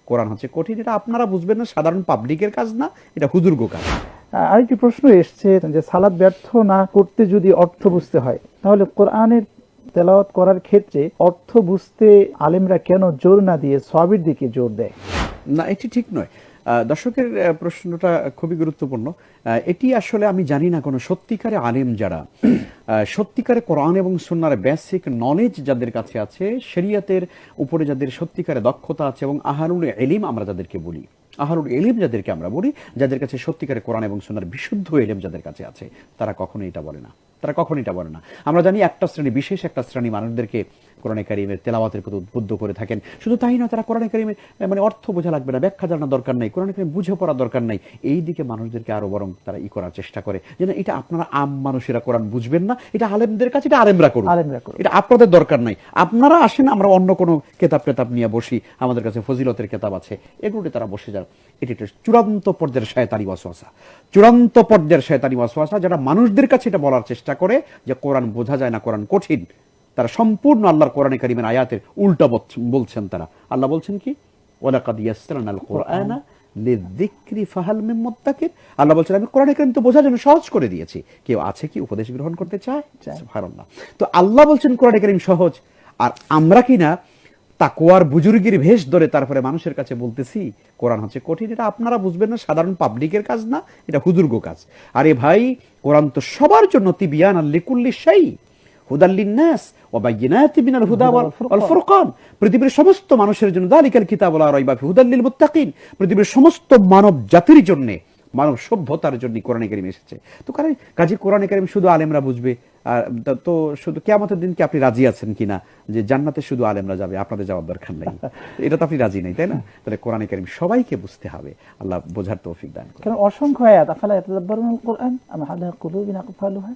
কোরআন হচ্ছে কঠিন, এটা আপনারা বুঝবেন না, সাধারণ পাবলিকের কাজ না, এটা হুজুর্গ কাজ। আরেকটি প্রশ্ন এসছে যে সালাত ব্যর্থ না করতে যদি অর্থ বুঝতে হয়, তাহলে কোরআনের তেলাওয়াত করার ক্ষেত্রে অর্থ বুঝতে আলেমরা কেন জোর না দিয়ে সওয়াবের দিকে জোর দেয়? না, এটি ঠিক নয়। দর্শকের প্রশ্নটা খুবই গুরুত্বপূর্ণ। এটি আসলে আমি জানি না কোনো সত্যিকারে আলেম যারা সত্যিকারে কোরআন এবং সুন্নাহর বেসিক নলেজ যাদের কাছে আছে, শরিয়তের উপরে যাদের সত্যিকারে দক্ষতা আছে, এবং আহলুল ইলম আমরা যাদেরকে বলি, আহলুল ইলম যাদেরকে আমরা বলি, যাদের কাছে সত্যিকারে কোরআন এবং সুন্নাহর বিশুদ্ধ ইলম যাদের কাছে আছে, তারা কখনোই এটা বলে না, তারা কখনোই এটা বলে না। আমরা জানি একটা শ্রেণী, বিশেষ একটা শ্রেণী মানুষদেরকে কোরআনে কারিমের তেলাওয়াতের প্রতি উদ্বুদ্ধ করে থাকেন। শুধু তাই নয়, তারা কোরআনে কারিমের মানে অর্থ বোঝা লাগবে না, ব্যাখ্যা জানার দরকার নাই, কোরআনে কারিম বুঝে পড়ার দরকার নাই, এই দিকে মানুষদেরকে আরো বরং তারা করার চেষ্টা করে যে না, এটা আপনারা আম মানুষেরা কোরআন বুঝবেন না, এটা আলেমদের কাছে, এটা আলেমরা করুন, এটা আপনাদের দরকার নাই, আপনারা আসেন, আমরা অন্য কোনো কেতাব টেতাব নিয়ে বসি, আমাদের কাছে ফজিলতের কেতাব আছে, এগুলোতে তারা বসে যান। এটি একটা চূড়ান্ত পর্যায়ের শয়তানি ওয়াসওয়াসা, চূড়ান্ত পর্যায়ের শয়তানি ওয়াসওয়াসা, যারা মানুষদের কাছে এটা বলার চেষ্টা করে যে কোরআন বোঝা যায় না, কোরআন কঠিন। তারা সম্পূর্ণ আল্লাহর কোরআনে কারিমের আয়াতের উল্টা বলছেন। তারা, আল্লাহ বলছেন কি, ওয়ালাকাদ ইয়াসসারনাল কুরআনা লিযিকরি ফাহাল মিন মুদ্দাকির। আল্লাহ বলছেন আমি কোরআনে কারিম তো বোঝার জন্য সহজ করে দিয়েছি, কেউ আছে কি উপদেশ গ্রহণ করতে চায়? সুবহানাল্লাহ। তো আল্লাহ বলছেন কোরআনে কারিম সহজ, আর আমরা কিনা তাকওয়ার বুজুর্গির ভেষ ধরে তারপরে মানুষের কাছে বলতেছি কোরআন হচ্ছে কঠিন, এটা আপনারা বুঝবেন না, সাধারণ পাবলিকের কাজ না, এটা হুজুর্গ কাজ। আরে ভাই, কোরআন তো সবার জন্য, তিবিয়ানাল লিকুল্লি শাই হুদাল লিন্নাস ওয়া বাইয়িনাতিন মিনাল হুদা ওয়াল ফুরকান, পৃথিবীর সমস্ত মানুষের জন্য, যালিকাল কিতাবু লা রাইবা ফিহি হুদাল লিল মুত্তাকিন, পৃথিবীর সমস্ত মানব জাতির জন্য, মানব সভ্যতার জন্য কোরআনে কারিম এসেছে। তো কাজে কোরআনে কারিম শুধু আলেমরা বুঝবে, আর তো শুধু কিয়ামতের দিন কি আপনি রাজি আছেন কিনা যে জান্নাতে শুধু আলেমরা যাবে, আপনাদের যাওয়ার দরকার নেই? এটা তো আপনি রাজি নেই, তাই না? তাহলে কোরআনে কারিম সবাইকে বুঝতে হবে, আল্লাহ বোঝার তৌফিক দান করুন। কারণ অসংখ্য আয়াত, আফালা ইয়াতাদাব্বারুনাল কুরআন আম আলা কুলুবিন আকফালুহা।